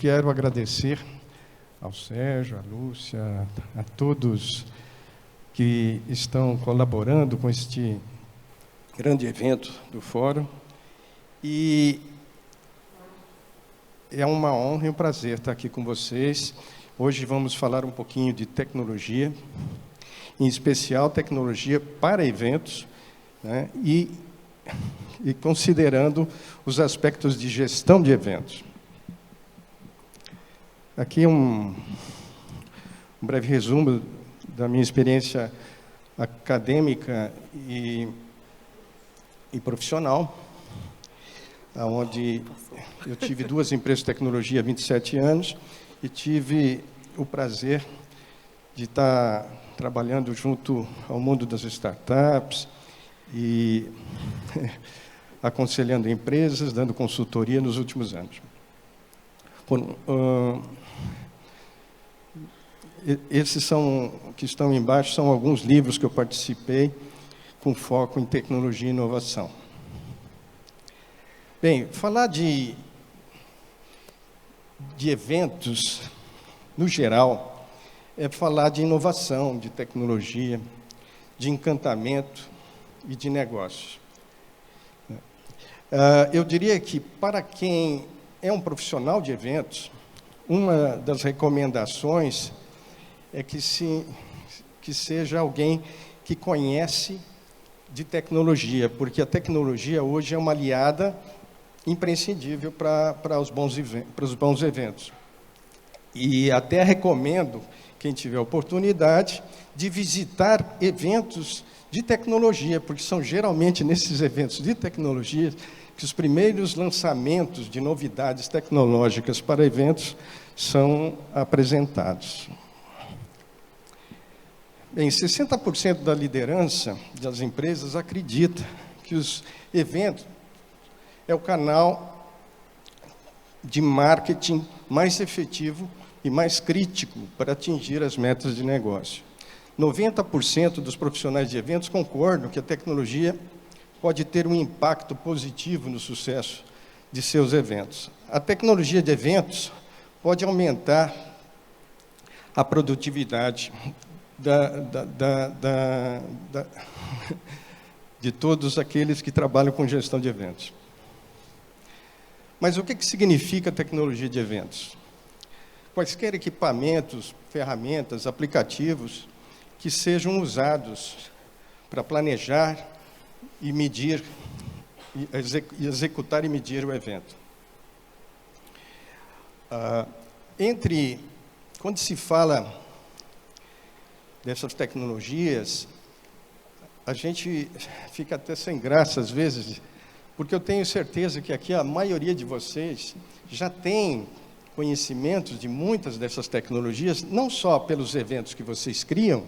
quero agradecer ao Sérgio, à Lúcia, a todos que estão colaborando com este grande evento do Fórum. E é uma honra e um prazer estar aqui com vocês. Hoje vamos falar um pouquinho de tecnologia, em especial tecnologia para eventos, né, e considerando os aspectos de gestão de eventos. Aqui um breve resumo da minha experiência acadêmica e profissional, onde eu tive 2 empresas de tecnologia há 27 anos e tive o prazer de estar trabalhando junto ao mundo das startups e aconselhando empresas, dando consultoria nos últimos anos. Esses que estão embaixo são alguns livros que eu participei com foco em tecnologia e inovação. Bem, falar de eventos, no geral, é falar de inovação, de tecnologia, de encantamento e de negócios. Eu diria que, para quem é um profissional de eventos, uma das recomendações é que seja alguém que conhece de tecnologia, porque a tecnologia hoje é uma aliada imprescindível para os bons eventos. E até recomendo, quem tiver oportunidade, de visitar eventos de tecnologia, porque são geralmente nesses eventos de tecnologia que os primeiros lançamentos de novidades tecnológicas para eventos são apresentados. Bem, 60% da liderança das empresas acredita que os eventos é o canal de marketing mais efetivo e mais crítico para atingir as metas de negócio. 90% dos profissionais de eventos concordam que a tecnologia pode ter um impacto positivo no sucesso de seus eventos. A tecnologia de eventos pode aumentar a produtividade de todos aqueles que trabalham com gestão de eventos. Mas o que significa tecnologia de eventos? Quaisquer equipamentos, ferramentas, aplicativos que sejam usados para planejar e medir, executar e medir o evento. Quando se fala dessas tecnologias, a gente fica até sem graça às vezes, porque eu tenho certeza que aqui a maioria de vocês já tem conhecimentos de muitas dessas tecnologias, não só pelos eventos que vocês criam,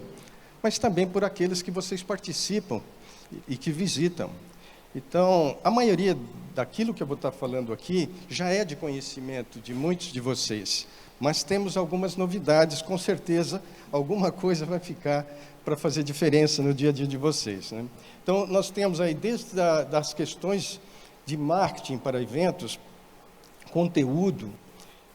mas também por aqueles que vocês participam e que visitam. Então, a maioria daquilo que eu vou estar falando aqui já é de conhecimento de muitos de vocês, mas temos algumas novidades, com certeza, alguma coisa vai ficar para fazer diferença no dia a dia de vocês, né? Então, nós temos aí, desde das questões de marketing para eventos, conteúdo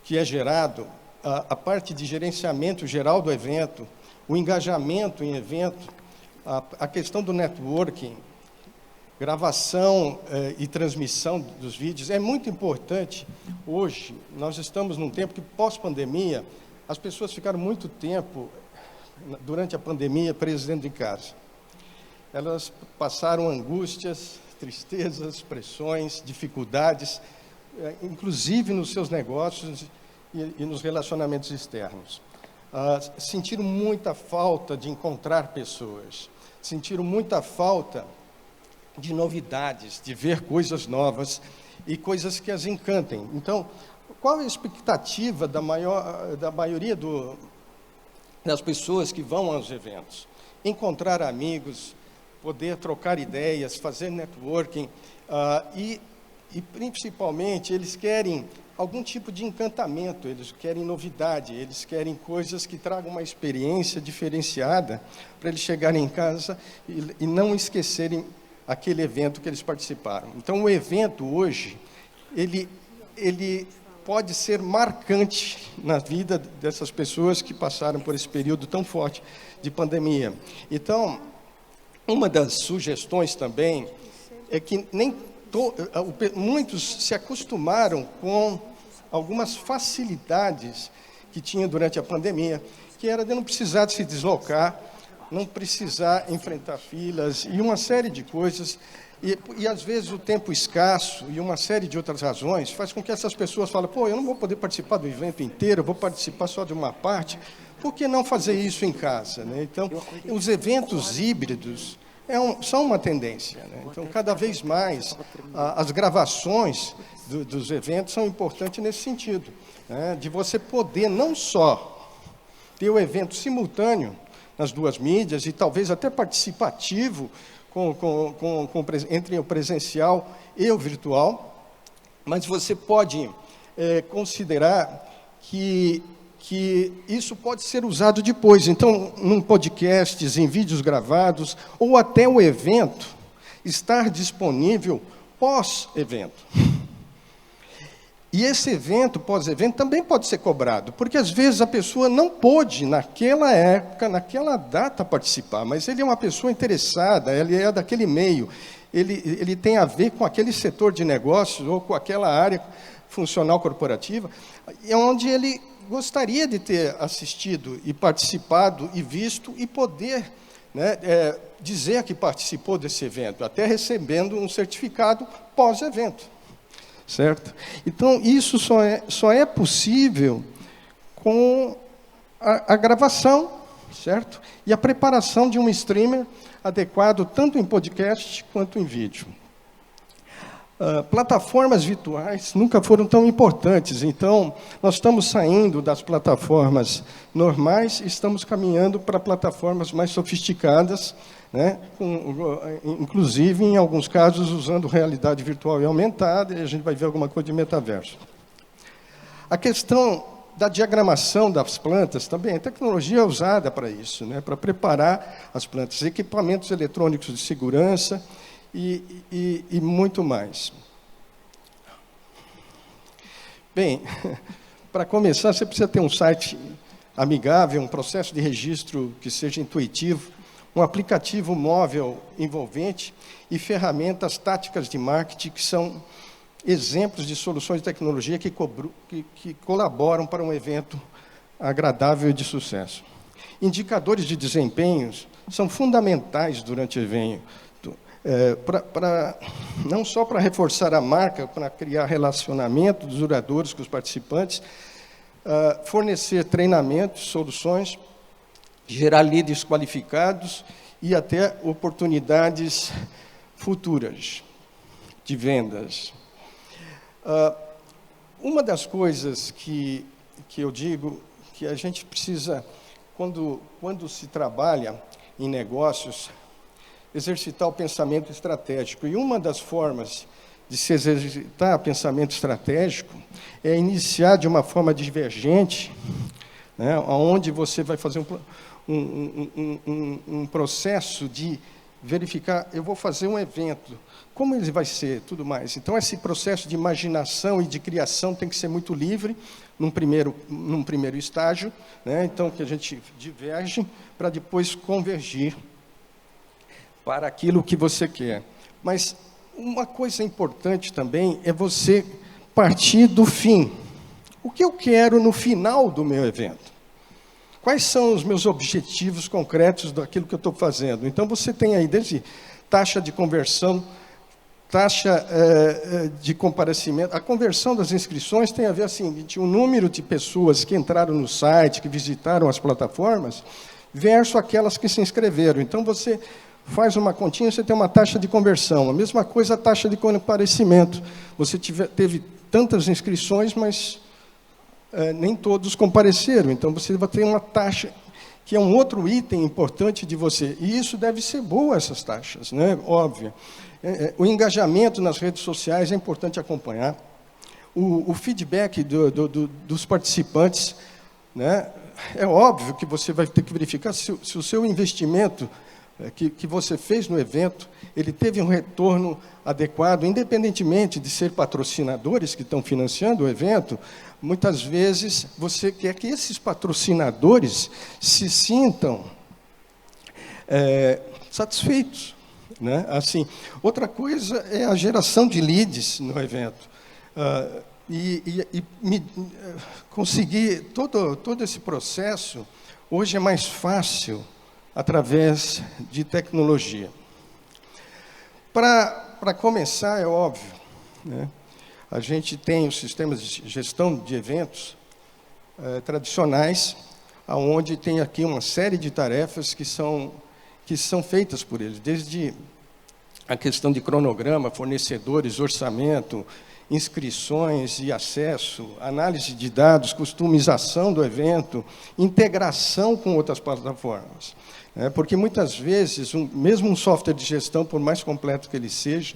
que é gerado, a parte de gerenciamento geral do evento, o engajamento em evento, a questão do networking, gravação e transmissão dos vídeos. É muito importante. Hoje, nós estamos num tempo que, pós-pandemia, as pessoas ficaram muito tempo, durante a pandemia, presas dentro de casa. Elas passaram angústias, tristezas, pressões, dificuldades, inclusive nos seus negócios e nos relacionamentos externos. Sentiram muita falta de encontrar pessoas, sentiram muita falta de novidades, de ver coisas novas e coisas que as encantem. Então, qual é a expectativa da maioria das pessoas que vão aos eventos? Encontrar amigos, poder trocar ideias, fazer networking, e principalmente eles querem algum tipo de encantamento, eles querem novidade, eles querem coisas que tragam uma experiência diferenciada para eles chegarem em casa e não esquecerem aquele evento que eles participaram. Então, o evento hoje, ele pode ser marcante na vida dessas pessoas que passaram por esse período tão forte de pandemia. Então, uma das sugestões também é que muitos se acostumaram com algumas facilidades que tinha durante a pandemia, que era de não precisar de se deslocar, não precisar enfrentar filas e uma série de coisas. E às vezes, o tempo escasso e uma série de outras razões faz com que essas pessoas falem, pô, eu não vou poder participar do evento inteiro, eu vou participar só de uma parte, por que não fazer isso em casa? Né? Então, os eventos híbridos são uma tendência. Né? Então, cada vez mais, as gravações dos eventos são importantes nesse sentido, né? De você poder não só ter o evento simultâneo nas duas mídias e talvez até participativo, entre o presencial e o virtual, mas você pode considerar que isso pode ser usado depois. Então, em podcasts, em vídeos gravados, ou até o evento estar disponível pós-evento. E esse evento, pós-evento, também pode ser cobrado, porque às vezes a pessoa não pôde, naquela época, naquela data, participar, mas ele é uma pessoa interessada, ele é daquele meio, ele tem a ver com aquele setor de negócios ou com aquela área funcional corporativa, onde ele gostaria de ter assistido e participado e visto e poder, né, dizer que participou desse evento, até recebendo um certificado pós-evento. Certo? Então, isso só é possível com a gravação, certo? E a preparação de um streamer adequado, tanto em podcast quanto em vídeo. Plataformas virtuais nunca foram tão importantes, então, nós estamos saindo das plataformas normais e estamos caminhando para plataformas mais sofisticadas, né? Inclusive, em alguns casos, usando realidade virtual e aumentada, e a gente vai ver alguma coisa de metaverso. A questão da diagramação das plantas também, a tecnologia é usada para isso, né? Para preparar as plantas, equipamentos eletrônicos de segurança e muito mais. Bem, para começar, você precisa ter um site amigável, um processo de registro que seja intuitivo, um aplicativo móvel envolvente e ferramentas táticas de marketing que são exemplos de soluções de tecnologia que colaboram para um evento agradável e de sucesso. Indicadores de desempenhos são fundamentais durante o evento, não só para reforçar a marca, para criar relacionamentos duradouros com os participantes, fornecer treinamentos, soluções, gerar líderes qualificados e até oportunidades futuras de vendas. Uma das coisas que eu digo que a gente precisa, quando se trabalha em negócios, exercitar o pensamento estratégico. E uma das formas de se exercitar pensamento estratégico é iniciar de uma forma divergente, né, onde você vai fazer um processo de verificar, eu vou fazer um evento, como ele vai ser, tudo mais. Então, esse processo de imaginação e de criação tem que ser muito livre, num primeiro estágio, né? Então, que a gente diverge para depois convergir para aquilo que você quer. Mas uma coisa importante também é você partir do fim. O que eu quero no final do meu evento? Quais são os meus objetivos concretos daquilo que eu estou fazendo? Então, você tem aí desde taxa de conversão, taxa de comparecimento. A conversão das inscrições tem a ver assim, o número de pessoas que entraram no site, que visitaram as plataformas, versus aquelas que se inscreveram. Então, você faz uma continha, você tem uma taxa de conversão. A mesma coisa a taxa de comparecimento. Você teve tantas inscrições, mas nem todos compareceram. Então, você vai ter uma taxa, que é um outro item importante de você. E isso deve ser boa, essas taxas, né? Óbvio. O engajamento nas redes sociais é importante acompanhar. O feedback dos participantes, né? É óbvio que você vai ter que verificar se o seu investimento que você fez no evento, ele teve um retorno adequado, independentemente de ser patrocinadores que estão financiando o evento. Muitas vezes você quer que esses patrocinadores se sintam satisfeitos, né? Assim, outra coisa é a geração de leads no evento. Conseguir todo esse processo, hoje é mais fácil através de tecnologia. Para começar, é óbvio, né? A gente tem os sistemas de gestão de eventos tradicionais, onde tem aqui uma série de tarefas que são feitas por eles, desde a questão de cronograma, fornecedores, orçamento, inscrições e acesso, análise de dados, customização do evento, integração com outras plataformas. Porque, muitas vezes, mesmo um software de gestão, por mais completo que ele seja,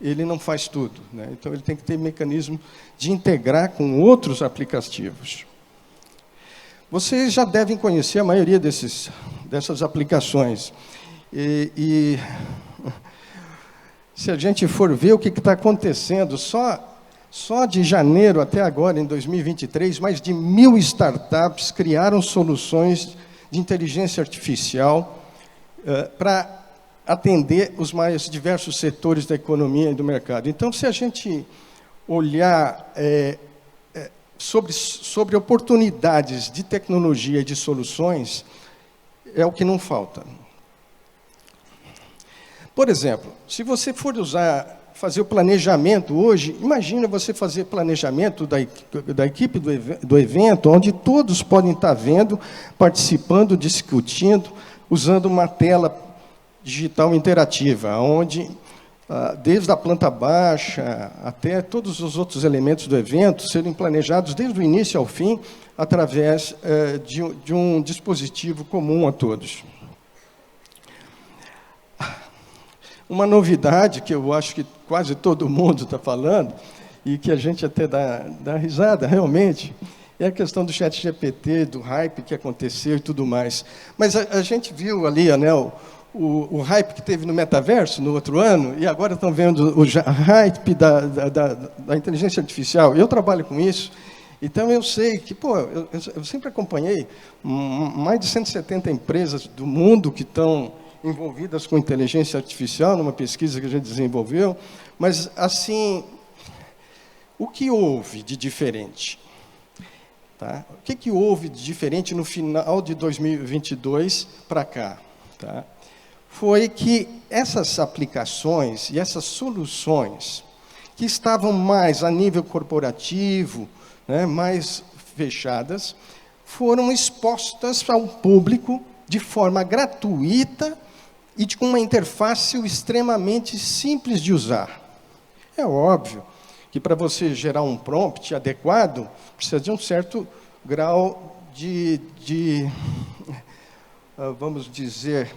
ele não faz tudo, né? Então, ele tem que ter mecanismo de integrar com outros aplicativos. Vocês já devem conhecer a maioria dessas aplicações. E se a gente for ver o que está acontecendo, só de janeiro até agora, em 2023, mais de 1.000 startups criaram soluções de inteligência artificial para atender os mais diversos setores da economia e do mercado. Então, se a gente olhar sobre oportunidades de tecnologia e de soluções, é o que não falta. Por exemplo, se você for fazer o planejamento hoje, imagina você fazer planejamento da equipe do evento, onde todos podem estar vendo, participando, discutindo, usando uma tela digital interativa, onde, desde a planta baixa até todos os outros elementos do evento, serem planejados desde o início ao fim, através de um dispositivo comum a todos. Uma novidade que eu acho que quase todo mundo está falando, e que a gente até dá risada, realmente, é a questão do ChatGPT, do hype que aconteceu e tudo mais. Mas a gente viu ali, né, o hype que teve no metaverso no outro ano, e agora estão vendo o hype da inteligência artificial. Eu trabalho com isso, então eu sei que, eu sempre acompanhei mais de 170 empresas do mundo que estão envolvidas com inteligência artificial, numa pesquisa que a gente desenvolveu, mas, assim, o que houve de diferente? Tá? O que houve de diferente no final de 2022 para cá? Tá? Foi que essas aplicações e essas soluções que estavam mais a nível corporativo, né, mais fechadas, foram expostas ao público de forma gratuita e com uma interface extremamente simples de usar. É óbvio que, para você gerar um prompt adequado, precisa de um certo grau vamos dizer,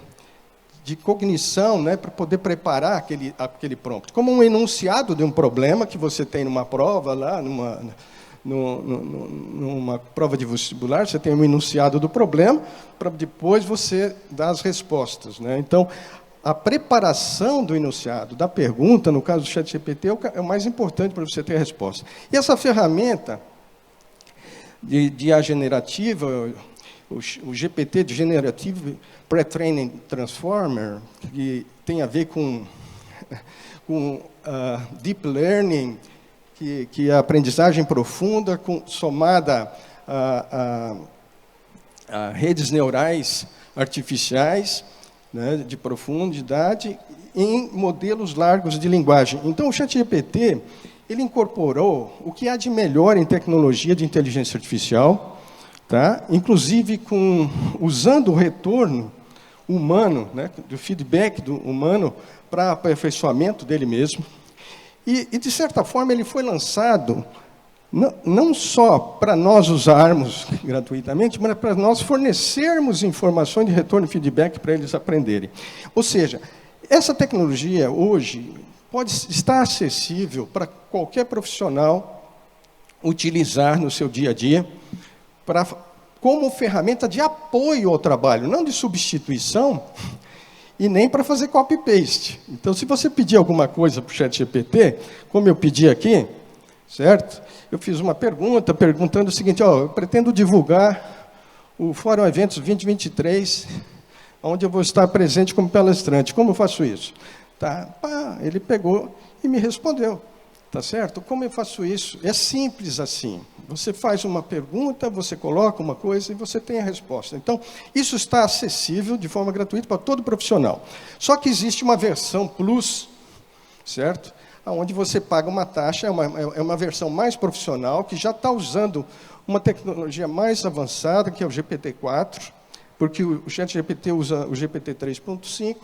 de cognição, né, para poder preparar aquele prompt. Como um enunciado de um problema que você tem numa prova, lá, numa prova de vestibular, você tem um enunciado do problema, para depois você dar as respostas, né? Então, a preparação do enunciado, da pergunta, no caso do ChatGPT, é o mais importante para você ter a resposta. E essa ferramenta de IA generativa, o GPT de Generative Pre-Training Transformer, que tem a ver com Deep Learning, que é a aprendizagem profunda, somada a redes neurais artificiais, né, de profundidade, em modelos largos de linguagem. Então, o ChatGPT, ele incorporou o que há de melhor em tecnologia de inteligência artificial, tá? Inclusive usando o retorno humano, né, do feedback do humano para aperfeiçoamento dele mesmo. E, de certa forma, ele foi lançado não só para nós usarmos gratuitamente, mas para nós fornecermos informações de retorno e feedback para eles aprenderem. Ou seja, essa tecnologia, hoje, pode estar acessível para qualquer profissional utilizar no seu dia a dia, como ferramenta de apoio ao trabalho, não de substituição, e nem para fazer copy-paste. Então, se você pedir alguma coisa para o ChatGPT, como eu pedi aqui, certo? Eu fiz uma pergunta, perguntando o seguinte, eu pretendo divulgar o Fórum Eventos 2023, onde eu vou estar presente como palestrante. Como eu faço isso? Tá, ele pegou e me respondeu. Tá certo? Como eu faço isso? É simples assim. Você faz uma pergunta, você coloca uma coisa e você tem a resposta. Então, isso está acessível de forma gratuita para todo profissional. Só que existe uma versão Plus, certo? Onde você paga uma taxa, é uma versão mais profissional, que já está usando uma tecnologia mais avançada, que é o GPT-4, porque o ChatGPT usa o GPT 3.5,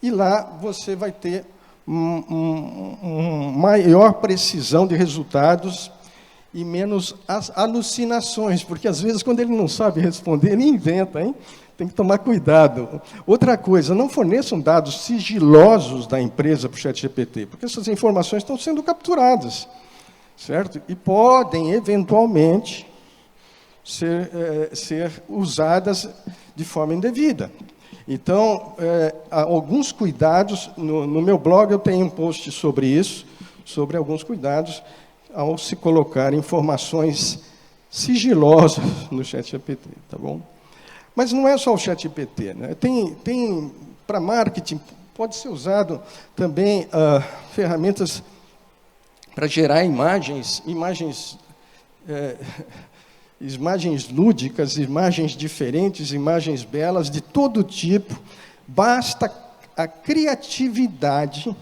e lá você vai ter maior precisão de resultados e menos alucinações, porque, às vezes, quando ele não sabe responder, ele inventa, hein? Tem que tomar cuidado. Outra coisa, não forneçam dados sigilosos da empresa para o ChatGPT, porque essas informações estão sendo capturadas, certo? E podem, eventualmente, ser usadas de forma indevida. Então, há alguns cuidados, no meu blog eu tenho um post sobre isso, sobre alguns cuidados ao se colocar informações sigilosas no ChatGPT, tá bom? Mas não é só o ChatGPT, né? Tem para marketing, pode ser usado também ferramentas para gerar imagens lúdicas, imagens diferentes, imagens belas, de todo tipo. Basta a criatividade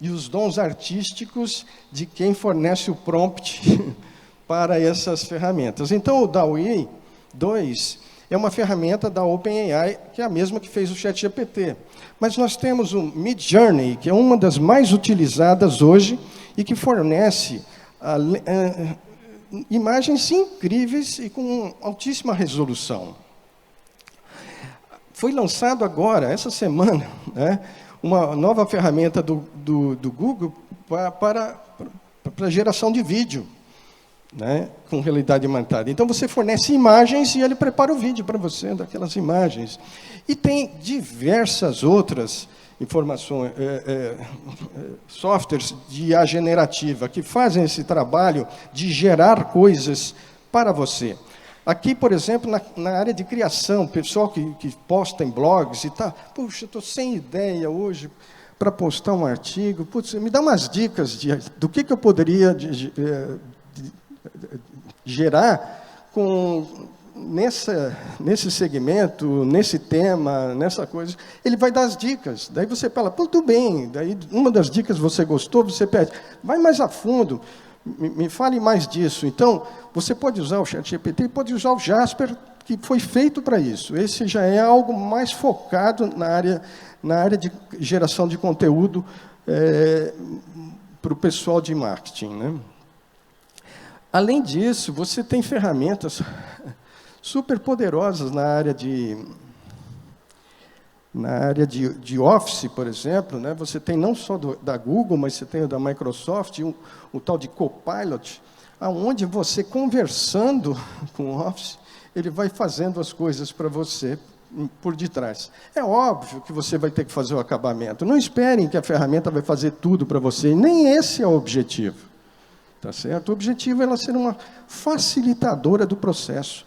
e os dons artísticos de quem fornece o prompt para essas ferramentas. Então, o DALL-E 2 é uma ferramenta da OpenAI, que é a mesma que fez o ChatGPT. Mas nós temos o Midjourney, que é uma das mais utilizadas hoje e que fornece imagens incríveis e com altíssima resolução. Foi lançado agora, essa semana, né, uma nova ferramenta do Google para geração de vídeo, né, com realidade aumentada. Então, você fornece imagens e ele prepara o vídeo para você daquelas imagens. E tem diversas outras informações, softwares de IA generativa que fazem esse trabalho de gerar coisas para você. Aqui, por exemplo, na área de criação, pessoal que posta em blogs e tal, puxa, estou sem ideia hoje para postar um artigo, putz, me dá umas dicas do que eu poderia gerar nesse segmento, nesse tema, nessa coisa. Ele vai dar as dicas, daí você fala, tudo bem, daí uma das dicas você gostou, você pede, vai mais a fundo, me fale mais disso. Então, você pode usar o ChatGPT e pode usar o Jasper, que foi feito para isso. Esse já é algo mais focado na área de geração de conteúdo para o pessoal de marketing, né? Além disso, você tem ferramentas super poderosas na área de Office, por exemplo, né? Você tem não só da Google, mas você tem o da Microsoft, o tal de Copilot, onde você, conversando com o Office, ele vai fazendo as coisas para você por detrás. É óbvio que você vai ter que fazer o acabamento. Não esperem que a ferramenta vai fazer tudo para você, nem esse é o objetivo. Tá certo? O objetivo é ela ser uma facilitadora do processo,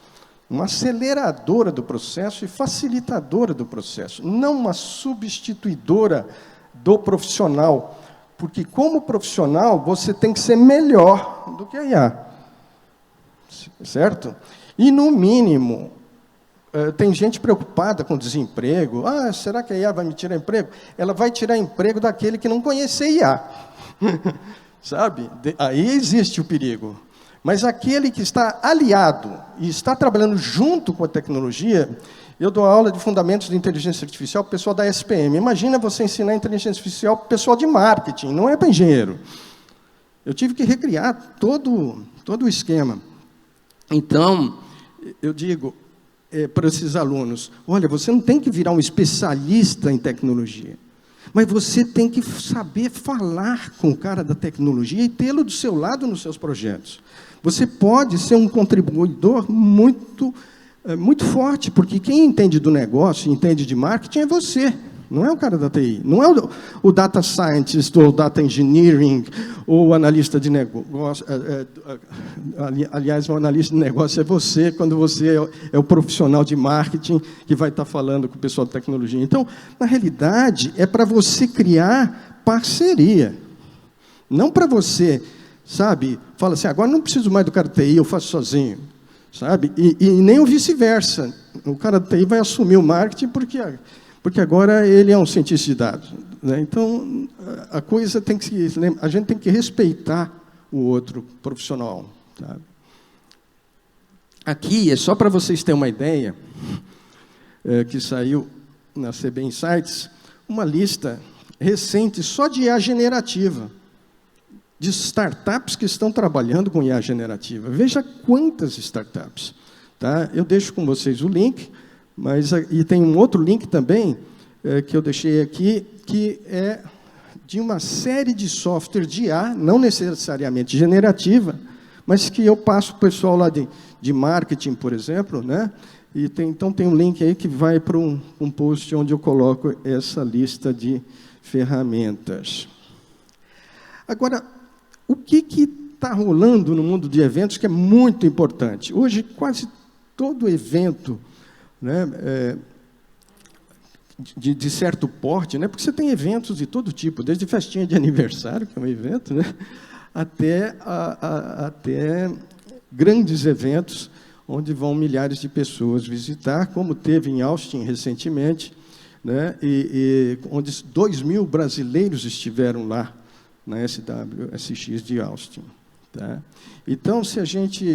uma aceleradora do processo e facilitadora do processo, não uma substituidora do profissional, porque, como profissional, você tem que ser melhor do que a IA. Certo? E, no mínimo, tem gente preocupada com desemprego. Será que a IA vai me tirar emprego? Ela vai tirar emprego daquele que não conhece IA. Sabe? Aí existe o perigo. Mas aquele que está aliado e está trabalhando junto com a tecnologia, eu dou aula de fundamentos de inteligência artificial para o pessoal da SPM. Imagina você ensinar inteligência artificial para o pessoal de marketing, não é para engenheiro. Eu tive que recriar todo o esquema. Então, eu digo para esses alunos, olha, você não tem que virar um especialista em tecnologia, mas você tem que saber falar com o cara da tecnologia e tê-lo do seu lado nos seus projetos. Você pode ser um contribuidor muito forte, porque quem entende do negócio, entende de marketing, é você. não é o cara da TI, não é o data scientist, ou o data engineering, ou o analista de negócio. Aliás, o analista de negócio é você, quando você é o profissional de marketing que vai estar falando com o pessoal de tecnologia. Então, na realidade, é para você criar parceria, não para você, sabe, fala assim, agora não preciso mais do cara da TI, eu faço sozinho, sabe? E nem o vice-versa. O cara da TI vai assumir o marketing porque agora ele é um cientista de dados, né? Então, a coisa tem que a gente tem que respeitar o outro profissional, sabe? Aqui, é só para vocês terem uma ideia, que saiu na CB Insights, uma lista recente só de IA generativa, de startups que estão trabalhando com IA generativa. Veja quantas startups. Tá? Eu deixo com vocês o link, e tem um outro link também, que eu deixei aqui, que é de uma série de software de IA, não necessariamente generativa, mas que eu passo para o pessoal lá de marketing, por exemplo, né? Então tem um link aí que vai para um post onde eu coloco essa lista de ferramentas. Agora, o que está rolando no mundo de eventos que é muito importante? Hoje, quase todo evento, né, de certo porte, né, porque você tem eventos de todo tipo, desde festinha de aniversário, que é um evento, né, até grandes eventos, onde vão milhares de pessoas visitar, como teve em Austin recentemente, né, onde 2.000 brasileiros estiveram lá, na SWSX de Austin. Tá? Então, se a gente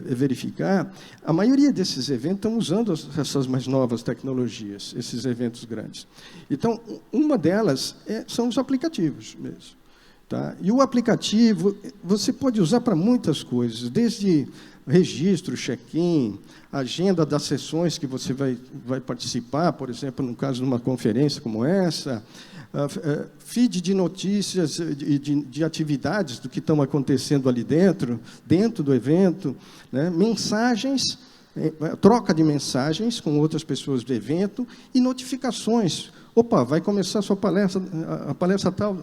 verificar, a maioria desses eventos estão usando essas mais novas tecnologias, esses eventos grandes. Então, uma delas são os aplicativos mesmo. Tá? E o aplicativo, você pode usar para muitas coisas, desde registro, check-in, agenda das sessões que você vai participar, por exemplo, no caso de uma conferência como essa, feed de notícias, de atividades do que estão acontecendo ali dentro do evento, né? Mensagens, troca de mensagens com outras pessoas do evento e notificações. Opa, vai começar a sua palestra, a palestra tal,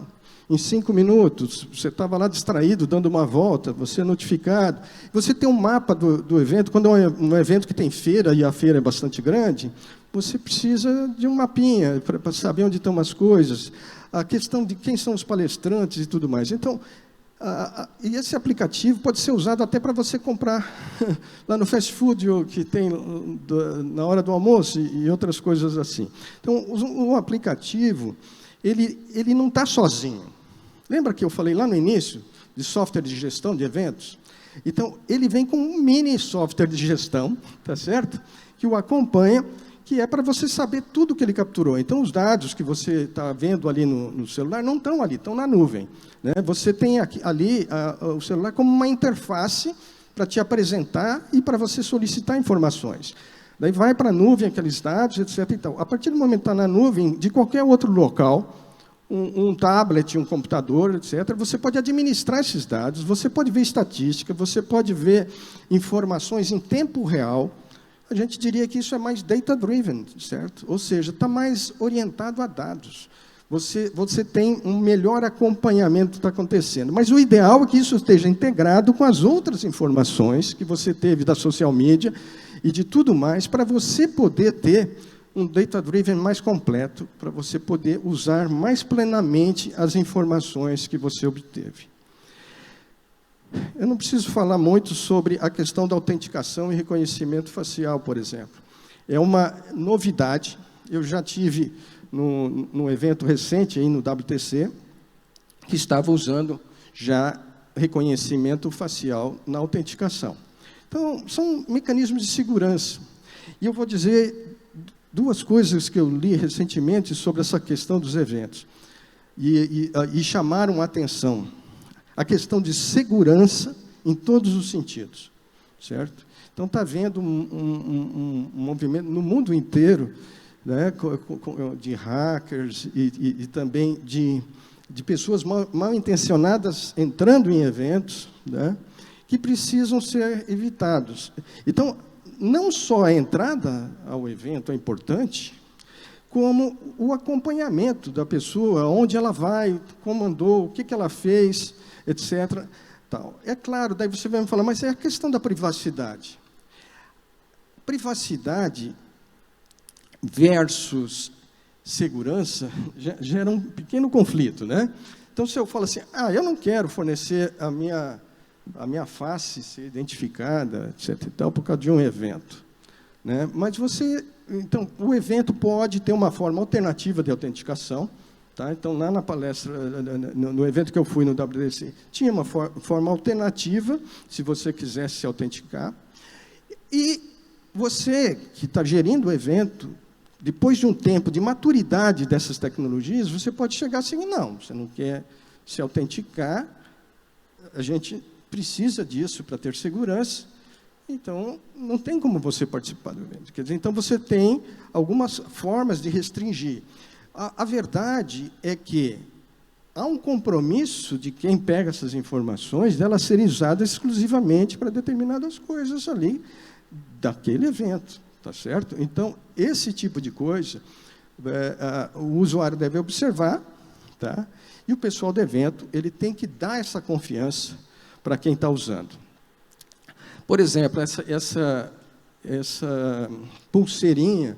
em 5 minutos, você estava lá distraído, dando uma volta, você é notificado. Você tem um mapa do evento, quando é um evento que tem feira, e a feira é bastante grande, você precisa de um mapinha para saber onde estão as coisas, a questão de quem são os palestrantes e tudo mais. Então, e esse aplicativo pode ser usado até para você comprar lá no fast food, que tem na hora do almoço e outras coisas assim. Então, o aplicativo, ele não está sozinho. Lembra que eu falei lá no início de software de gestão de eventos? Então, ele vem com um mini software de gestão, tá certo? Que o acompanha, que é para você saber tudo que ele capturou. Então, os dados que você está vendo ali no celular não estão ali, estão na nuvem, né? Você tem ali o celular como uma interface para te apresentar e para você solicitar informações. Daí vai para a nuvem aqueles dados, etc. E tal. A partir do momento que está na nuvem, de qualquer outro local, um tablet, um computador, etc., você pode administrar esses dados, você pode ver estatística, você pode ver informações em tempo real. A gente diria que isso é mais data-driven, certo? Ou seja, está mais orientado a dados. Você tem um melhor acompanhamento do que está acontecendo. Mas o ideal é que isso esteja integrado com as outras informações que você teve da social media e de tudo mais, para você poder ter um data-driven mais completo, para você poder usar mais plenamente as informações que você obteve. Eu não preciso falar muito sobre a questão da autenticação e reconhecimento facial, por exemplo. É uma novidade. Eu já tive num evento recente, aí no WTC, que estava usando já reconhecimento facial na autenticação. Então, são mecanismos de segurança. E eu vou dizer 2 coisas que eu li recentemente sobre essa questão dos eventos, e chamaram a atenção. A questão de segurança em todos os sentidos, certo? Então, está havendo um movimento no mundo inteiro, né, de hackers e também de pessoas mal intencionadas entrando em eventos, né, que precisam ser evitados. Então, não só a entrada ao evento é importante, como o acompanhamento da pessoa, onde ela vai, como andou, o que ela fez, etc. Tal. É claro, daí você vai me falar, mas é a questão da privacidade. Privacidade versus segurança gera um pequeno conflito, né? Então, se eu falo assim, eu não quero fornecer a minha face ser identificada, etc. e tal, por causa de um evento, né? Mas então, o evento pode ter uma forma alternativa de autenticação, tá? Então, lá na palestra, no evento que eu fui no WWDC, tinha uma forma alternativa, se você quisesse se autenticar. E você, que está gerindo o evento, depois de um tempo de maturidade dessas tecnologias, você pode chegar assim, não, você não quer se autenticar, a gente precisa disso para ter segurança, então não tem como você participar do evento. Quer dizer, então você tem algumas formas de restringir. A verdade é que há um compromisso de quem pega essas informações delas serem usadas exclusivamente para determinadas coisas ali daquele evento. Tá certo? Então, esse tipo de coisa, o usuário deve observar, tá? E o pessoal do evento ele tem que dar essa confiança para quem está usando. Por exemplo, essa pulseirinha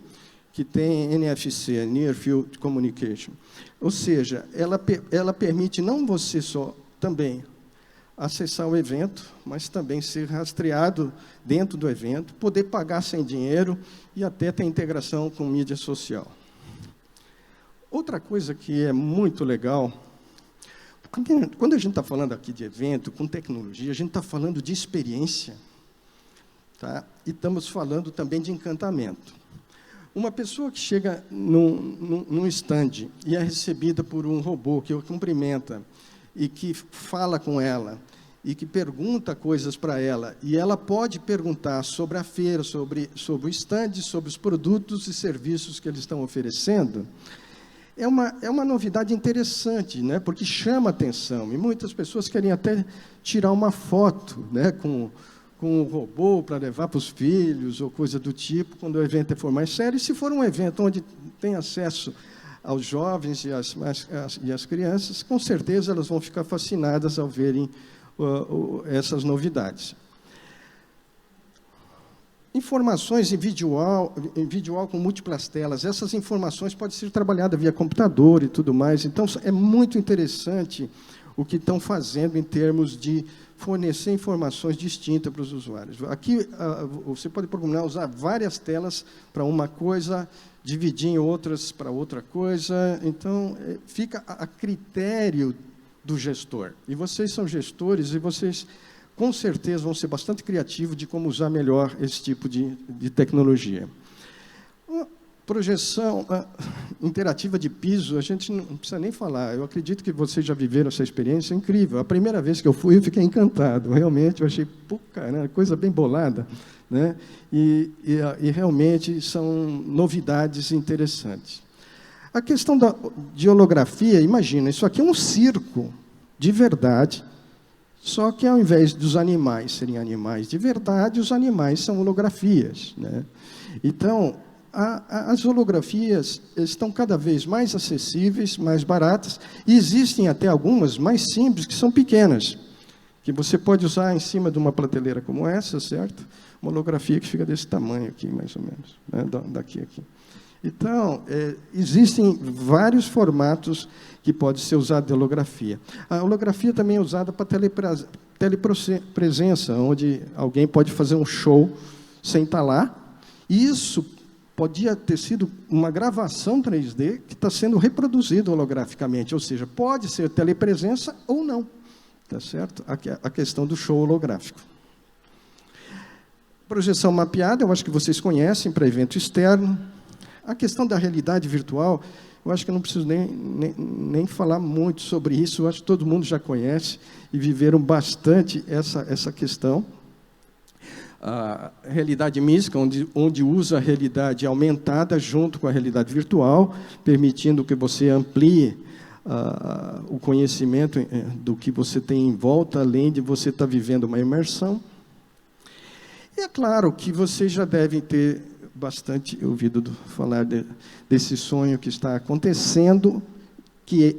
que tem NFC, Near Field Communication, ou seja, ela permite não você só também acessar o evento, mas também ser rastreado dentro do evento, poder pagar sem dinheiro e até ter integração com mídia social. Outra coisa que é muito legal, quando a gente está falando aqui de evento, com tecnologia, a gente está falando de experiência, tá? E estamos falando também de encantamento. Uma pessoa que chega num stand e é recebida por um robô que o cumprimenta, e que fala com ela, e que pergunta coisas para ela, e ela pode perguntar sobre a feira, sobre o stand, sobre os produtos e serviços que eles estão oferecendo, é uma novidade interessante, né? Porque chama atenção, e muitas pessoas querem até tirar uma foto, né, com o robô para levar para os filhos, ou coisa do tipo, quando o evento for mais sério, e se for um evento onde tem acesso aos jovens e às crianças, com certeza elas vão ficar fascinadas ao verem essas novidades. Informações em visual com múltiplas telas. Essas informações podem ser trabalhadas via computador e tudo mais. Então, é muito interessante o que estão fazendo em termos de fornecer informações distintas para os usuários. Aqui, você pode programar, usar várias telas para uma coisa, dividir em outras para outra coisa. Então, fica a critério do gestor. E vocês são gestores e vocês, com certeza, vão ser bastante criativos de como usar melhor esse tipo de tecnologia. Projeção interativa de piso, a gente não precisa nem falar. Eu acredito que vocês já viveram essa experiência incrível. A primeira vez que eu fui, eu fiquei encantado. Realmente, eu achei, pô, cara, coisa bem bolada, né? E realmente são novidades interessantes. A questão de holografia, imagina, isso aqui é um circo de verdade, só que, ao invés dos animais serem animais de verdade, os animais são holografias, né? Então, as holografias estão cada vez mais acessíveis, mais baratas, e existem até algumas mais simples, que são pequenas, que você pode usar em cima de uma prateleira como essa, certo? Uma holografia que fica desse tamanho aqui, mais ou menos, né? Daqui aqui. Então, existem vários formatos que podem ser usados de holografia. A holografia também é usada para telepresença, onde alguém pode fazer um show sem estar lá. Isso podia ter sido uma gravação 3D que está sendo reproduzida holograficamente, ou seja, pode ser telepresença ou não. Tá certo? A questão do show holográfico. Projeção mapeada, eu acho que vocês conhecem, para evento externo. A questão da realidade virtual, eu acho que eu não preciso nem falar muito sobre isso, eu acho que todo mundo já conhece e viveram bastante essa questão. A realidade mística, onde usa a realidade aumentada junto com a realidade virtual, permitindo que você amplie o conhecimento do que você tem em volta, além de você estar vivendo uma imersão. E é claro que vocês já devem ter bastante ouvido falar desse sonho que está acontecendo, que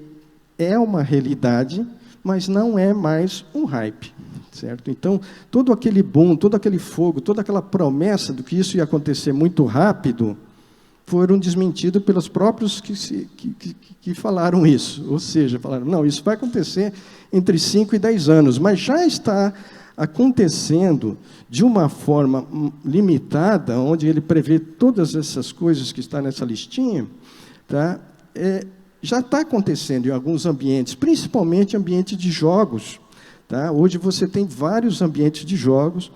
é uma realidade, mas não é mais um hype, certo? Então, todo aquele boom, todo aquele fogo, toda aquela promessa de que isso ia acontecer muito rápido, foram desmentidos pelos próprios que falaram isso. Ou seja, falaram, não, isso vai acontecer entre 5 e 10 anos, mas já está acontecendo de uma forma limitada, onde ele prevê todas essas coisas que estão nessa listinha, tá? Já está acontecendo em alguns ambientes, principalmente ambientes de jogos. Tá? Hoje você tem vários ambientes de jogos,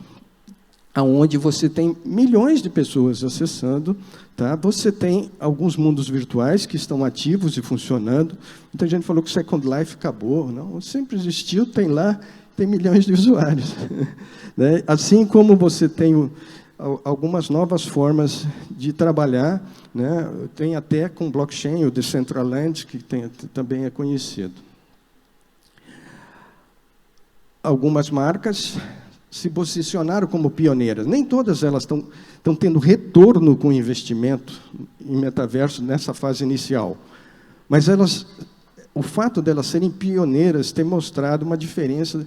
onde você tem milhões de pessoas acessando. Tá? Você tem alguns mundos virtuais que estão ativos e funcionando. Muita gente falou que o Second Life acabou. Não, sempre existiu, tem lá, tem milhões de usuários. Né? Assim como você tem algumas novas formas de trabalhar, né? Tem até com blockchain, o Decentraland, que também é conhecido. Algumas marcas se posicionaram como pioneiras. Nem todas elas estão tendo retorno com investimento em metaverso nessa fase inicial. Mas o fato delas serem pioneiras tem mostrado uma diferença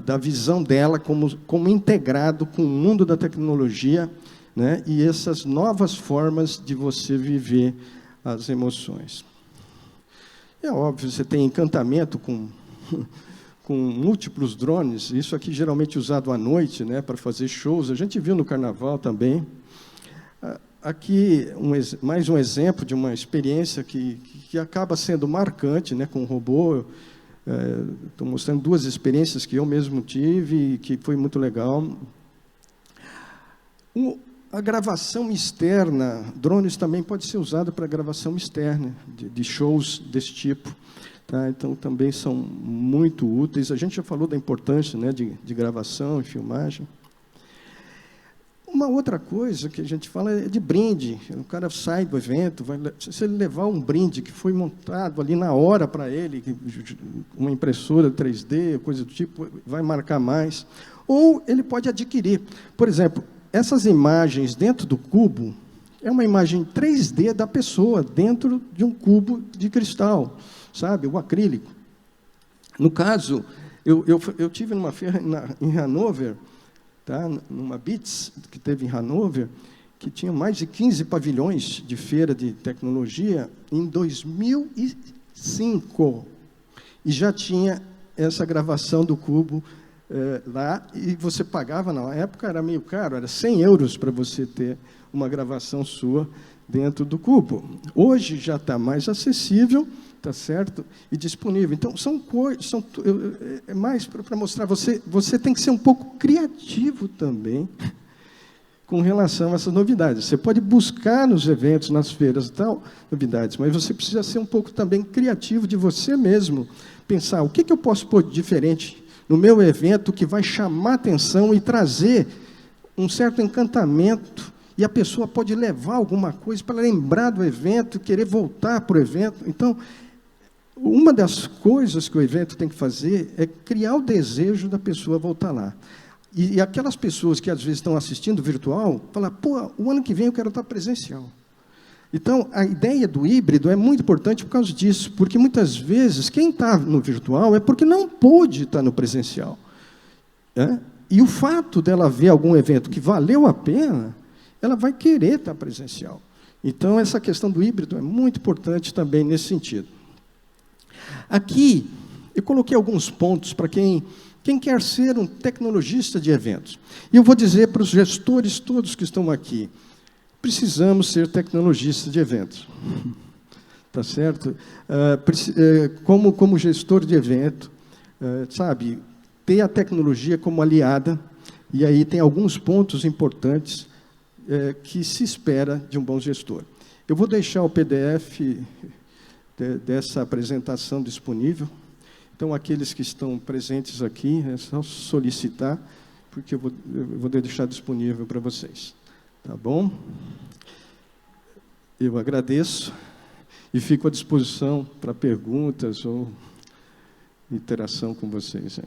da visão dela como integrado com o mundo da tecnologia, né, e essas novas formas de você viver as emoções. É óbvio, você tem encantamento com múltiplos drones, isso aqui geralmente usado à noite, né, para fazer shows, a gente viu no Carnaval também. Aqui, mais um exemplo de uma experiência que acaba sendo marcante, né, com o robô. Estou mostrando 2 experiências que eu mesmo tive e que foi muito legal. A gravação externa, drones também pode ser usado para gravação externa, de shows desse tipo. Tá? Então, também são muito úteis. A gente já falou da importância, né, de gravação e filmagem. Uma outra coisa que a gente fala é de brinde. O cara sai do evento, se ele levar um brinde que foi montado ali na hora para ele, uma impressora 3D, coisa do tipo, vai marcar mais. Ou ele pode adquirir. Por exemplo, essas imagens dentro do cubo é uma imagem 3D da pessoa dentro de um cubo de cristal, sabe? O acrílico. No caso, eu tive numa feira em Hanover, tá? Numa BITS que teve em Hanover, que tinha mais de 15 pavilhões de feira de tecnologia em 2005. E já tinha essa gravação do cubo lá, e você pagava, na época era meio caro, era 100 euros para você ter uma gravação sua dentro do cubo. Hoje já está mais acessível, tá certo? E disponível. Então, é mais para mostrar, você tem que ser um pouco criativo também com relação a essas novidades. Você pode buscar nos eventos, nas feiras e tal, novidades, mas você precisa ser um pouco também criativo de você mesmo, pensar o que eu posso pôr de diferente no meu evento que vai chamar atenção e trazer um certo encantamento, e a pessoa pode levar alguma coisa para lembrar do evento, querer voltar para o evento. Então, uma das coisas que o evento tem que fazer é criar o desejo da pessoa voltar lá. E aquelas pessoas que, às vezes, estão assistindo virtual, falam, pô, o ano que vem eu quero estar presencial. Então, a ideia do híbrido é muito importante por causa disso, porque, muitas vezes, quem está no virtual é porque não pôde estar no presencial. Né? E o fato dela ver algum evento que valeu a pena, ela vai querer estar presencial. Então, essa questão do híbrido é muito importante também nesse sentido. Aqui, eu coloquei alguns pontos para quem quer ser um tecnologista de eventos. E eu vou dizer para os gestores todos que estão aqui, precisamos ser tecnologistas de eventos. Tá certo? Como gestor de evento, sabe, ter a tecnologia como aliada, e aí tem alguns pontos importantes que se espera de um bom gestor. Eu vou deixar o PDF dessa apresentação disponível. Então, aqueles que estão presentes aqui, é só solicitar, porque eu vou deixar disponível para vocês. Tá bom? Eu agradeço e fico à disposição para perguntas ou interação com vocês.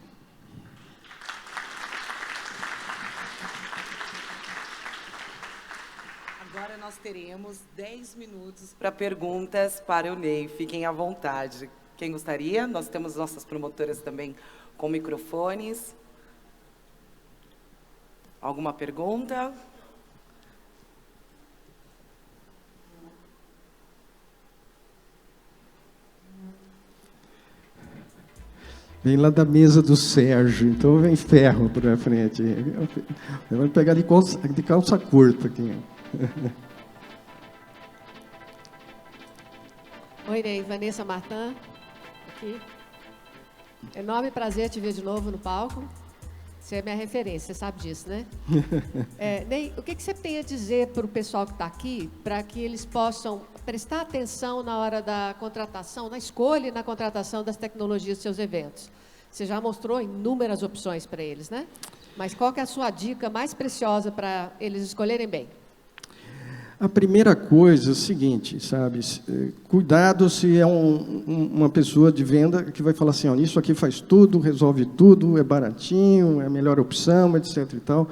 teremos 10 minutos para perguntas para o Ney. Fiquem à vontade. Quem gostaria? Nós temos nossas promotoras também com microfones. Alguma pergunta? Vem lá da mesa do Sérgio, então vem ferro para a frente. Vai pegar de calça curta aqui. Oi, Ney, Vanessa Martin, aqui. Enorme prazer te ver de novo no palco. Você é minha referência, você sabe disso, né? Ney, o que você tem a dizer para o pessoal que está aqui, para que eles possam prestar atenção na hora da contratação, na escolha e na contratação das tecnologias dos seus eventos? Você já mostrou inúmeras opções para eles, né? Mas qual que é a sua dica mais preciosa para eles escolherem bem? A primeira coisa é o seguinte, sabe? Cuidado se é uma pessoa de venda que vai falar assim, ó, isso aqui faz tudo, resolve tudo, é baratinho, é a melhor opção, etc. e tal.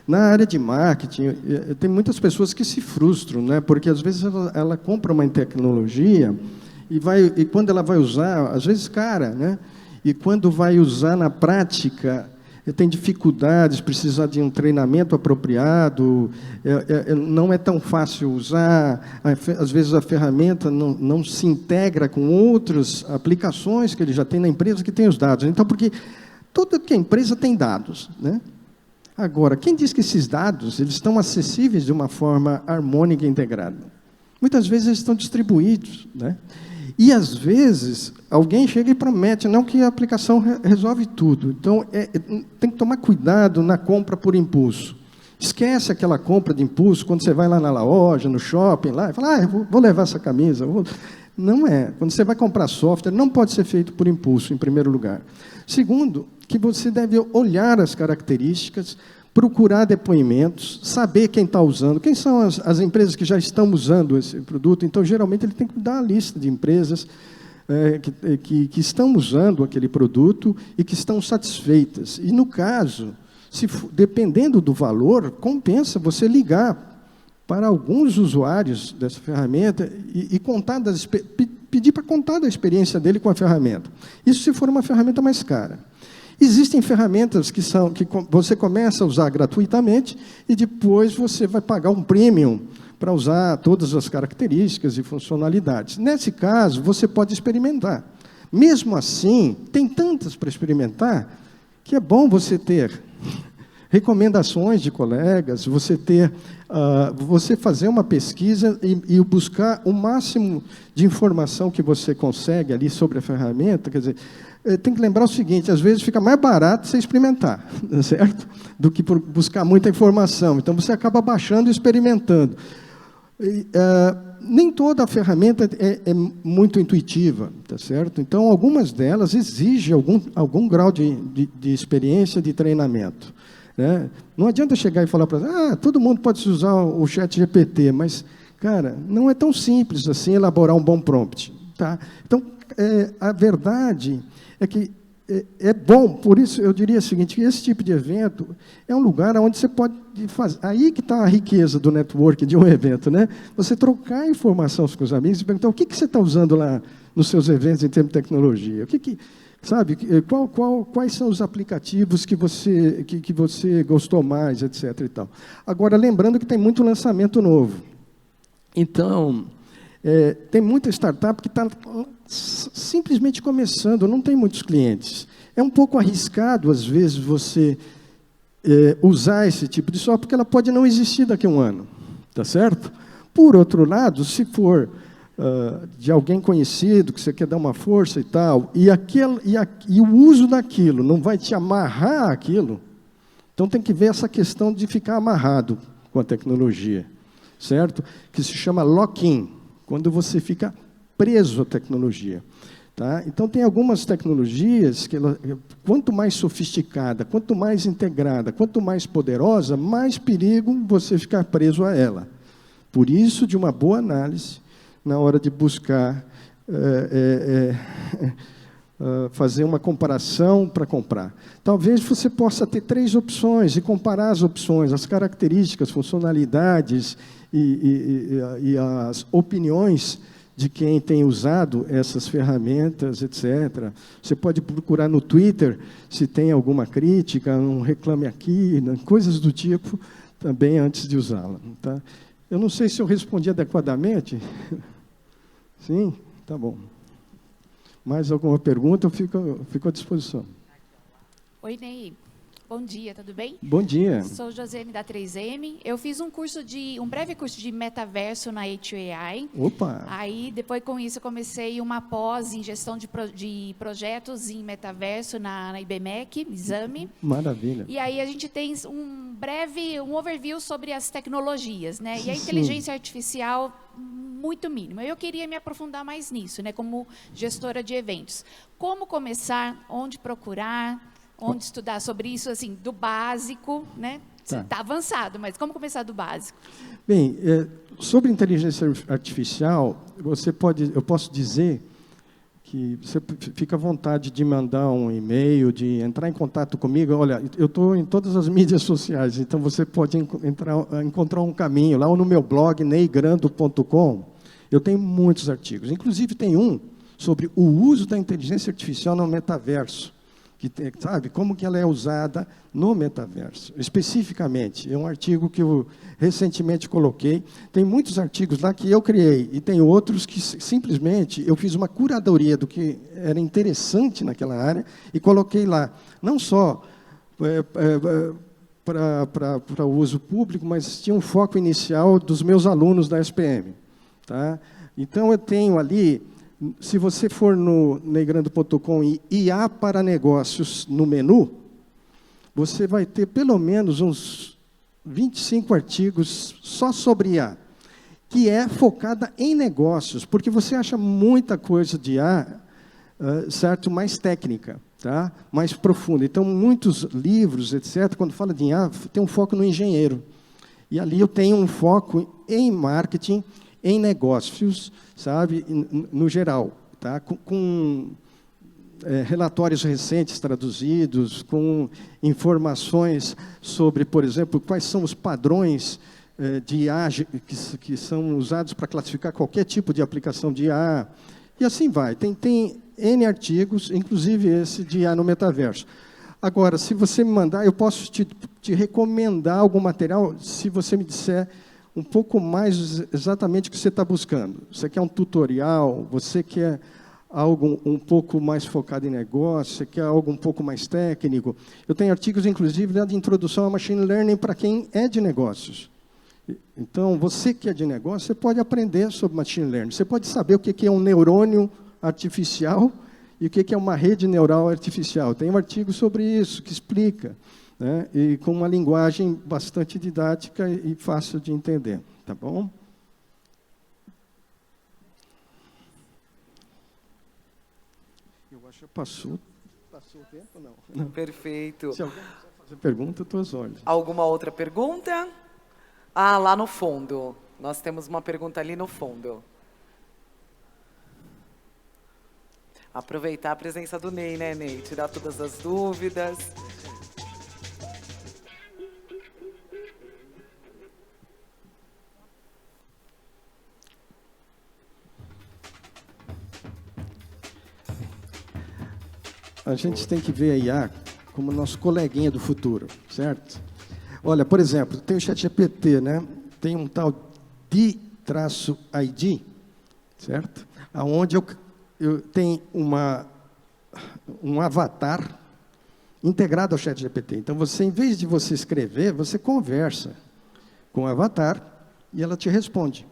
Na área de marketing, tem muitas pessoas que se frustram, né? Porque às vezes ela compra uma tecnologia e quando ela vai usar, às vezes cara, né? E quando vai usar na prática, tem dificuldades, precisa de um treinamento apropriado, não é tão fácil usar, às vezes a ferramenta não se integra com outras aplicações que ele já tem na empresa que tem os dados. Então, porque toda que a empresa tem dados, né? Agora, quem diz que esses dados eles estão acessíveis de uma forma harmônica e integrada? Muitas vezes eles estão distribuídos, né? E, às vezes, alguém chega e promete, não que a aplicação resolve tudo. Então, tem que tomar cuidado na compra por impulso. Esquece aquela compra de impulso, quando você vai lá na loja, no shopping, lá, e fala, vou levar essa camisa. Não é. Quando você vai comprar software, não pode ser feito por impulso, em primeiro lugar. Segundo, que você deve olhar as características, procurar depoimentos, saber quem está usando, quem são as empresas que já estão usando esse produto. Então, geralmente, ele tem que dar a lista de empresas que estão usando aquele produto e que estão satisfeitas. E, no caso, dependendo do valor, compensa você ligar para alguns usuários dessa ferramenta e pedir para contar da experiência dele com a ferramenta. Isso se for uma ferramenta mais cara. Existem ferramentas que você começa a usar gratuitamente e depois você vai pagar um premium para usar todas as características e funcionalidades. Nesse caso, você pode experimentar. Mesmo assim, tem tantas para experimentar que é bom você ter recomendações de colegas, você fazer uma pesquisa e buscar o máximo de informação que você consegue ali sobre a ferramenta. Quer dizer, tem que lembrar o seguinte, às vezes fica mais barato você experimentar, certo? Do que buscar muita informação. Então, você acaba baixando e experimentando. Nem toda a ferramenta é muito intuitiva, tá certo? Então, algumas delas exigem algum grau de experiência, de treinamento. Né? Não adianta chegar e falar para todo mundo pode usar o ChatGPT, mas, cara, não é tão simples assim elaborar um bom prompt. Tá? Então, a verdade é que é bom, por isso eu diria o seguinte, que esse tipo de evento é um lugar onde você pode fazer, aí que está a riqueza do network de um evento, né? Você trocar informações com os amigos e perguntar o que você está usando lá nos seus eventos em termos de tecnologia, sabe, quais são os aplicativos que você gostou mais, etc. e tal. Agora, lembrando que tem muito lançamento novo. Então, tem muita startup que está simplesmente começando, não tem muitos clientes. É um pouco arriscado, às vezes, você usar esse tipo de software, porque ela pode não existir daqui a um ano, tá certo? Por outro lado, se for de alguém conhecido, que você quer dar uma força e tal, e o uso daquilo não vai te amarrar àquilo, então tem que ver essa questão de ficar amarrado com a tecnologia, certo? Que se chama lock-in, quando você fica preso à tecnologia. Tá? Então, tem algumas tecnologias que, quanto mais sofisticada, quanto mais integrada, quanto mais poderosa, mais perigo você ficar preso a ela. Por isso, de uma boa análise, na hora de buscar fazer uma comparação para comprar. Talvez você possa ter 3 opções e comparar as opções, as características, funcionalidades e as opiniões de quem tem usado essas ferramentas, etc. Você pode procurar no Twitter se tem alguma crítica, um reclame aqui, né, coisas do tipo, também antes de usá-la. Tá? Eu não sei se eu respondi adequadamente. Sim? Tá bom. Mais alguma pergunta, eu fico à disposição. Oi, Ney. Bom dia, tudo bem? Bom dia. Sou Josiane da 3M. Eu fiz um breve curso de metaverso na H2AI. Opa! Aí, depois com isso, eu comecei uma pós em gestão de projetos em metaverso na IBMEC, Exame. Maravilha. E aí a gente tem um overview sobre as tecnologias, né? E a Sim. inteligência artificial muito mínima. Eu queria me aprofundar mais nisso, né? Como gestora de eventos. Como começar? Onde procurar? Onde estudar sobre isso, assim, do básico, né? Está avançado, mas como começar do básico? Bem, sobre inteligência artificial, eu posso dizer que você fica à vontade de mandar um e-mail, de entrar em contato comigo. Olha, eu estou em todas as mídias sociais, então você pode encontrar um caminho. Lá no meu blog, neygrando.com, eu tenho muitos artigos. Inclusive, tem um sobre o uso da inteligência artificial no metaverso. Sabe, como que ela é usada no metaverso. Especificamente, é um artigo que eu recentemente coloquei. Tem muitos artigos lá que eu criei, e tem outros que simplesmente eu fiz uma curadoria do que era interessante naquela área e coloquei lá, não só para o uso público, mas tinha um foco inicial dos meus alunos da SPM. Tá? Então, eu tenho ali... Se você for no neygrando.com e IA para negócios no menu, você vai ter pelo menos uns 25 artigos só sobre IA, que é focada em negócios, porque você acha muita coisa de IA, certo, mais técnica, tá? Mais profunda. Então, muitos livros, etc., quando fala de IA, tem um foco no engenheiro. E ali eu tenho um foco em marketing, em negócios, sabe, no geral, tá? Com relatórios recentes traduzidos, com informações sobre, por exemplo, quais são os padrões de IA que são usados para classificar qualquer tipo de aplicação de IA, e assim vai. Tem N artigos, inclusive esse de IA no metaverso. Agora, se você me mandar, eu posso te recomendar algum material, se você me disser um pouco mais exatamente o que você está buscando. Você quer um tutorial, você quer algo um pouco mais focado em negócio, você quer algo um pouco mais técnico. Eu tenho artigos, inclusive, de introdução a machine learning para quem é de negócios. Então, você que é de negócio, você pode aprender sobre machine learning. Você pode saber o que é um neurônio artificial e o que é uma rede neural artificial. Tem um artigo sobre isso, que explica. Né, e com uma linguagem bastante didática e fácil de entender, tá bom? Eu acho que passou o tempo, não? Perfeito. Se alguém quiser fazer pergunta, eu estou às ordens. Alguma outra pergunta? Ah, lá no fundo. Nós temos uma pergunta ali no fundo. Aproveitar a presença do Ney, né, Ney? Tirar todas as dúvidas. A gente tem que ver a IA como nosso coleguinha do futuro, certo? Olha, por exemplo, tem o ChatGPT, né? Tem um tal D-ID, certo? Onde eu tenho um avatar integrado ao ChatGPT. Então, em vez de você escrever, você conversa com o avatar e ela te responde,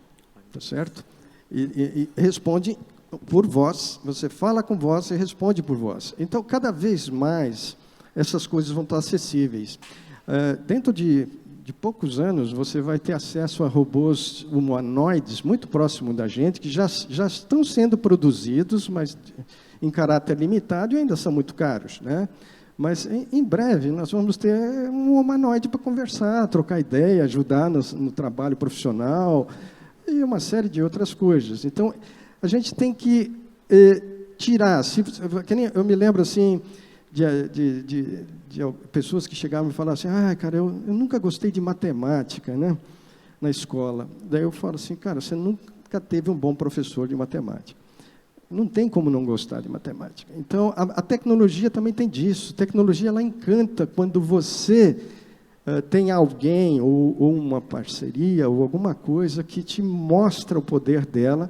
tá certo? E responde por voz, você fala com voz e responde por voz. Então, cada vez mais, essas coisas vão estar acessíveis. Dentro de poucos anos, você vai ter acesso a robôs humanoides muito próximos da gente, que já estão sendo produzidos, mas em caráter limitado e ainda são muito caros, né? Mas, em breve, nós vamos ter um humanoide para conversar, trocar ideia, ajudar no trabalho profissional e uma série de outras coisas. Então, a gente tem que tirar. Eu me lembro assim de pessoas que chegavam e falavam assim: cara, eu nunca gostei de matemática, né? na escola. Daí eu falo assim, cara, você nunca teve um bom professor de matemática. Não tem como não gostar de matemática. Então, a tecnologia também tem disso. A tecnologia, ela encanta quando você tem alguém, ou uma parceria, ou alguma coisa que te mostra o poder dela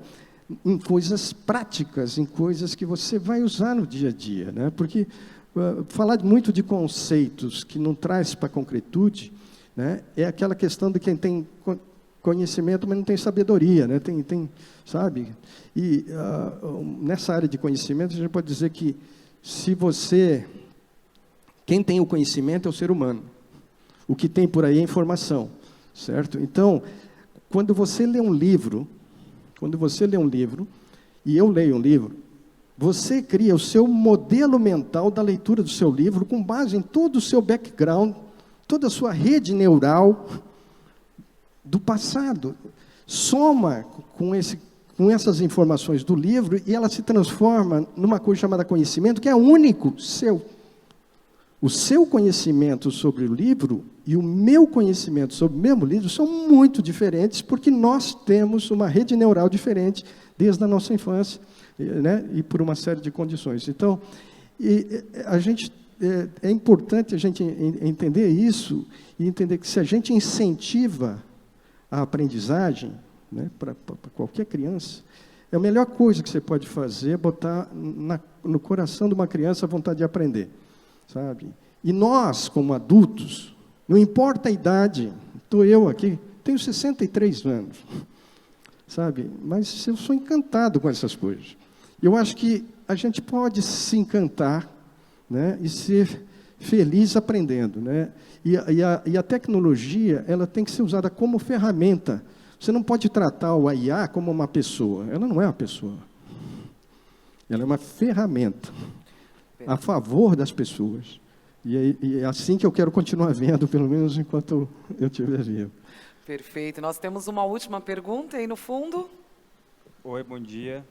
em coisas práticas, em coisas que você vai usar no dia a dia, né? Porque falar muito de conceitos que não traz para a concretude, né, é aquela questão de quem tem conhecimento, mas não tem sabedoria, né? Sabe? E nessa área de conhecimento, a gente pode dizer que quem tem o conhecimento é o ser humano. O que tem por aí é informação, certo? Então, quando você lê um livro, e eu leio um livro, você cria o seu modelo mental da leitura do seu livro com base em todo o seu background, toda a sua rede neural do passado. Soma com essas informações do livro e ela se transforma numa coisa chamada conhecimento, que é único seu. O seu conhecimento sobre o livro e o meu conhecimento sobre o mesmo livro são muito diferentes, porque nós temos uma rede neural diferente desde a nossa infância, né? E por uma série de condições. Então, é importante a gente entender isso e entender que se a gente incentiva a aprendizagem, né, para qualquer criança, a melhor coisa que você pode fazer é botar no coração de uma criança a vontade de aprender. Sabe? E nós, como adultos, não importa a idade, estou eu aqui, tenho 63 anos, sabe? Mas eu sou encantado com essas coisas. Eu acho que a gente pode se encantar, né, e ser feliz aprendendo, né? E a tecnologia, ela tem que ser usada como ferramenta. Você não pode tratar o IA como uma pessoa. Ela não é uma pessoa. Ela é uma ferramenta a favor das pessoas. E é assim que eu quero continuar vendo, pelo menos enquanto eu estiver vivo. Perfeito. Nós temos uma última pergunta aí no fundo. Oi, bom dia.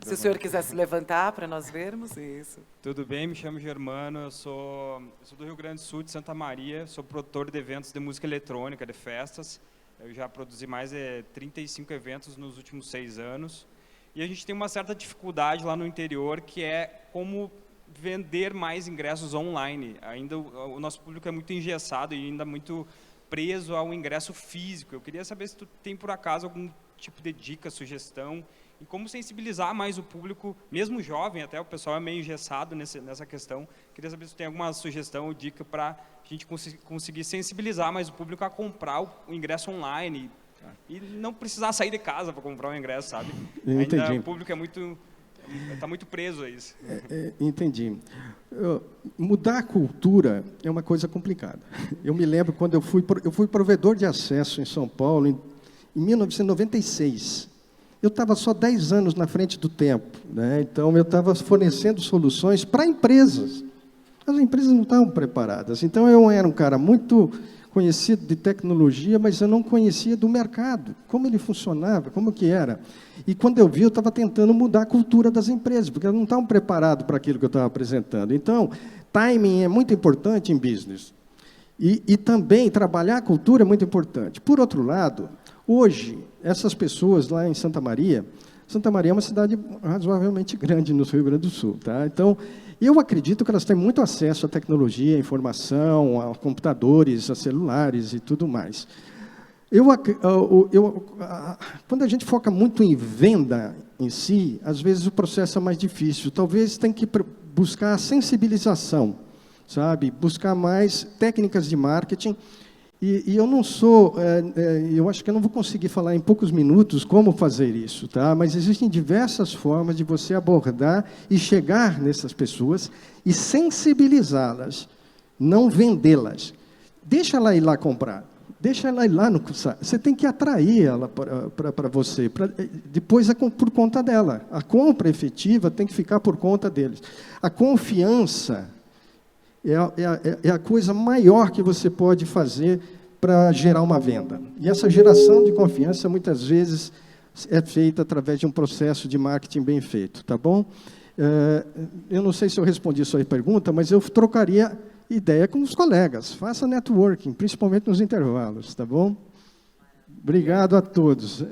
Se o senhor quiser se levantar para nós vermos isso. Tudo bem, me chamo Germano, eu sou do Rio Grande do Sul, de Santa Maria, sou produtor de eventos de música eletrônica, de festas. Eu já produzi mais de 35 eventos nos últimos 6 anos. E a gente tem uma certa dificuldade lá no interior, que é como vender mais ingressos online. Ainda o nosso público é muito engessado e ainda muito preso ao ingresso físico. Eu queria saber se tu tem, por acaso, algum tipo de dica, sugestão, e como sensibilizar mais o público, mesmo jovem, até o pessoal é meio engessado nessa questão. Queria saber se tu tem alguma sugestão ou dica para a gente conseguir sensibilizar mais o público a comprar o ingresso online e não precisar sair de casa para comprar o ingresso, sabe? Ainda o público está muito preso a isso. Entendi. Mudar a cultura é uma coisa complicada. Eu me lembro quando eu fui provedor de acesso em São Paulo, em 1996. Eu estava só 10 anos na frente do tempo, né? Então, eu estava fornecendo soluções para empresas. As empresas não estavam preparadas. Então, eu era um cara muito conhecido de tecnologia, mas eu não conhecia do mercado, como ele funcionava, como que era. E, quando eu vi, eu estava tentando mudar a cultura das empresas, porque elas não estavam preparadas para aquilo que eu estava apresentando. Então, timing é muito importante em business. E também, trabalhar a cultura é muito importante. Por outro lado, hoje, essas pessoas lá em Santa Maria é uma cidade razoavelmente grande no Rio Grande do Sul, tá? Então, eu acredito que elas têm muito acesso à tecnologia, à informação, a computadores, a celulares e tudo mais. Quando a gente foca muito em venda em si, às vezes o processo é mais difícil. Talvez tenha que buscar a sensibilização, sabe? Buscar mais técnicas de marketing. E eu não sou, eu acho que eu não vou conseguir falar em poucos minutos como fazer isso, tá? Mas existem diversas formas de você abordar e chegar nessas pessoas e sensibilizá-las, não vendê-las. Deixa ela ir lá comprar, deixa ela ir lá no... Você tem que atrair ela para você, depois é por conta dela. A compra efetiva tem que ficar por conta deles. A confiança é a coisa maior que você pode fazer para gerar uma venda. E essa geração de confiança, muitas vezes, é feita através de um processo de marketing bem feito, tá bom? Eu não sei se eu respondi a sua pergunta, mas eu trocaria ideia com os colegas. Faça networking, principalmente nos intervalos, tá bom? Obrigado a todos.